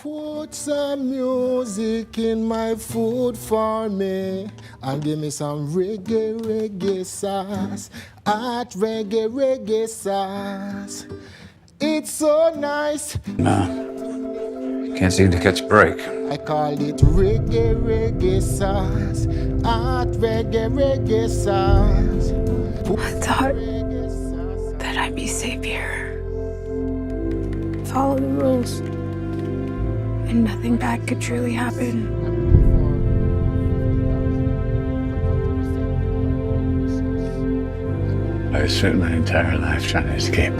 Put some music in my food for me and give me some reggae, reggae sauce. Hot reggae, reggae sauce. It's so nice. Can't seem to catch a break. I call it reggae, reggae sauce. Hot reggae, reggae sauce. I thought that I'd be safe here. Follow the rules. And nothing bad could truly happen. I spent my entire life trying to escape.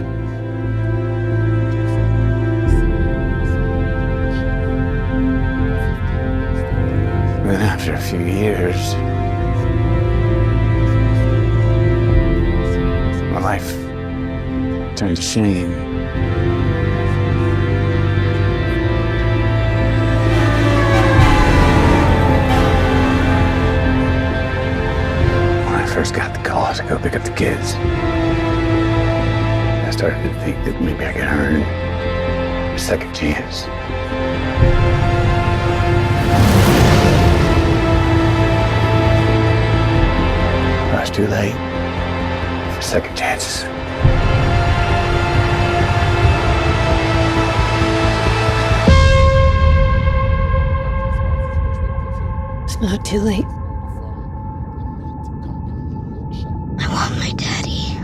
Then after a few years, my life turned to shame. When I first got the call to go pick up the kids, I started to think that maybe I could earn a second chance. But it's too late for second chances. It's not too late. I want my daddy.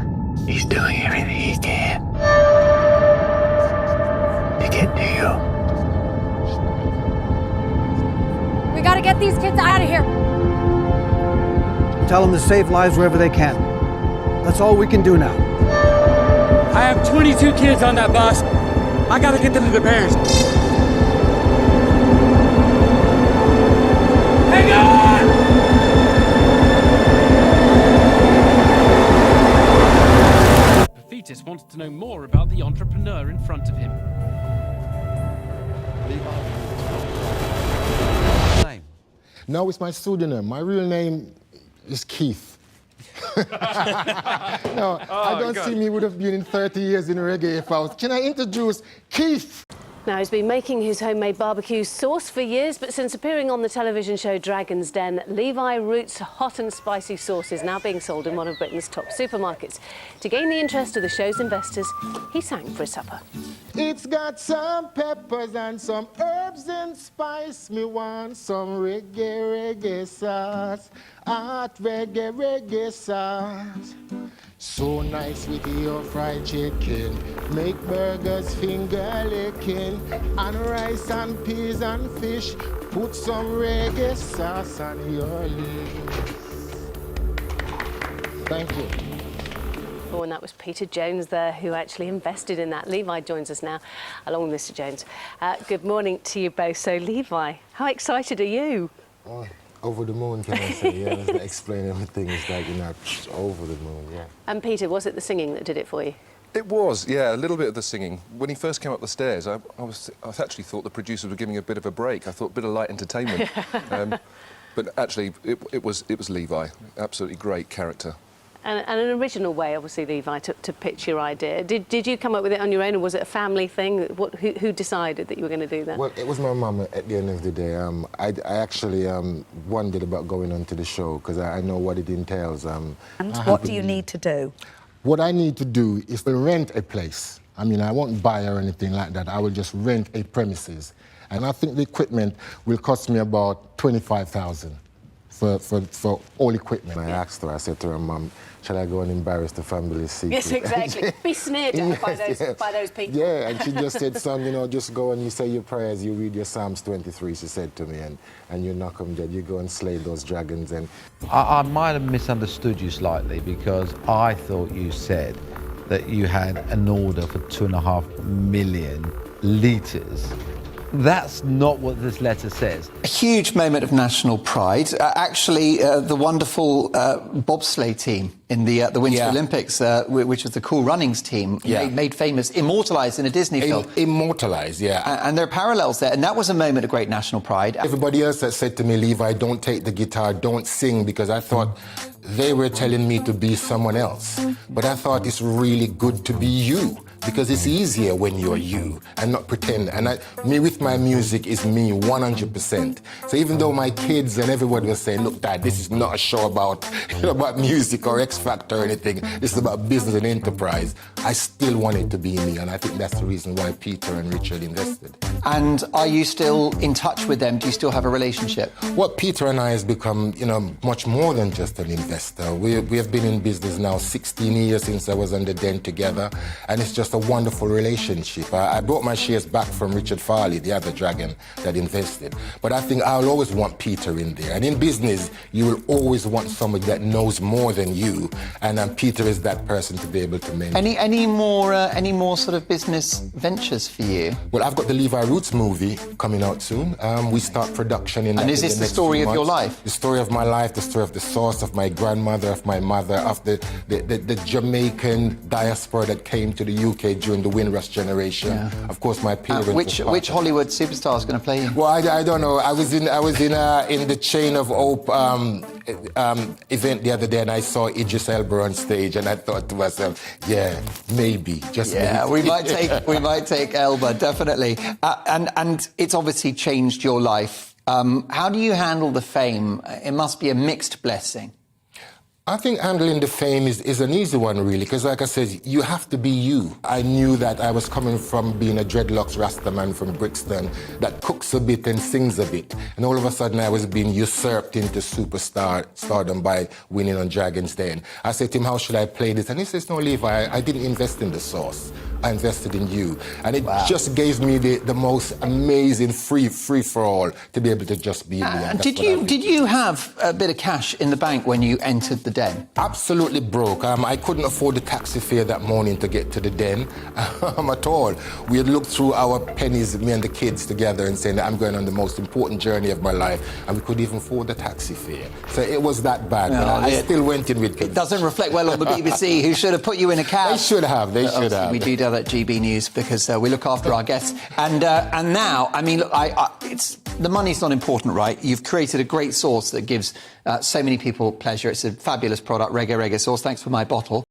He's doing everything he can to get to you. We gotta get these kids out of here. Tell them to save lives wherever they can. That's all we can do now. I have 22 kids on that bus. I gotta get them to their parents. Hang on! Fetus wants to know more about the entrepreneur in front of him. No, it's my pseudonym. My real name is Keith. No, I don't see me would have been in 30 years in reggae if I was. Can I introduce Keith? Now, he's been making his homemade barbecue sauce for years, but since appearing on the television show Dragon's Den, Levi Roots hot and spicy sauce is now being sold in one of Britain's top supermarkets. To gain the interest of the show's investors, he sang for his supper. It's got some peppers and some herbs and spice. Me want some reggae, reggae sauce. Hot reggae, reggae sauce. So nice with your fried chicken. Make burgers finger licking. And rice and peas and fish. Put some reggae sauce on your lips. Thank you. Oh, and that was Peter Jones there, who actually invested in that. Levi joins us now, along with Mr. Jones. Good morning to you both. So, Levi, how excited are you? Oh, over the moon, can I say? Yeah, let's explain everything. It's like, you know, over the moon, yeah. And Peter, was it the singing that did it for you? It was, yeah, a little bit of the singing. When he first came up the stairs, I actually thought the producers were giving a bit of a break. I thought a bit of light entertainment. But actually, it was Levi. Absolutely great character. And an original way, obviously, Levi, to pitch your idea. Did you come up with it on your own, or was it a family thing? Who decided that you were going to do that? Well, it was my mum at the end of the day. I actually wondered about going on to the show because I know what it entails. And what do you need to do? What I need to do is to rent a place. I mean, I won't buy or anything like that. I will just rent a premises. And I think the equipment will cost me about $25,000 for all equipment. I asked her, I said to her, Mum, shall I go and embarrass the family secret? Yes, exactly. Be sneered at by those people. Yeah, and she just said, son, you know, just go and you say your prayers, you read your Psalms 23, she said to me, and you knock them dead. You go and slay those dragons. And I might have misunderstood you slightly because I thought you said that you had an order for 2.5 million litres. That's not what this letter says. A huge moment of national pride. Actually, the wonderful bobsleigh team in the Winter Olympics, which was the Cool Runnings team, made famous, immortalised in a Disney film. Immortalised, yeah. And there are parallels there, and that was a moment of great national pride. Everybody else that said to me, Levi, don't take the guitar, don't sing, because I thought they were telling me to be someone else. But I thought it's really good to be you. because it's easier when you're you and not pretend. And me with my music is me 100%. So even though my kids and everybody was saying, look, Dad, this is not a show about, about music or X Factor or anything. This is about business and enterprise. I still want it to be me, and I think that's the reason why Peter and Richard invested. And are you still in touch with them? Do you still have a relationship? Well, Peter and I has become, much more than just an investor. We have been in business now 16 years since I was on the Den together, and it's just a wonderful relationship. I brought my shares back from Richard Farley, the other dragon that invested. But I think I'll always want Peter in there. And in business, you will always want somebody that knows more than you, and Peter is that person to be able to mentor. Any more sort of business ventures for you? Well, I've got the Levi Roots movie coming out soon. We start production in. And is this the story of your life? The story of my life, the story of the sauce, of my grandmother, of my mother, of the Jamaican diaspora that came to the UK during the Windrush generation. Yeah. Of course, my parents. Which Hollywood superstar is going to play you? Well, I don't know. I was in the Chain of Hope event the other day, and I saw Idris Elba on stage, and I thought to myself, yeah, maybe, just maybe. Yeah, we might take Elba, definitely. And it's obviously changed your life. How do you handle the fame? It must be a mixed blessing. I think handling the fame is an easy one, really, because like I said, you have to be you. I knew that I was coming from being a dreadlocks Rasta man from Brixton that cooks a bit and sings a bit. And all of a sudden I was being usurped into stardom by winning on Dragon's Den. I said to him, how should I play this? And he says, no, Levi, I didn't invest in the sauce. I invested in you. And it just gave me the most amazing free for all to be able to just be me. Did you have a bit of cash in the bank when you entered the Den? Absolutely broke. I couldn't afford the taxi fare that morning to get to the Den at all. We had looked through our pennies, me and the kids together, and saying that I'm going on the most important journey of my life, and we couldn't even afford the taxi fare. So it was that bad. No, but I still went in with. It doesn't reflect well on the BBC, who should have put you in a cab. They should have. They should have. We do that at GB News because we look after our guests. And now, I mean, look, it's the money's not important, right? You've created a great sauce that gives so many people pleasure. It's a fabulous product, Reggae Reggae Sauce. Thanks for my bottle.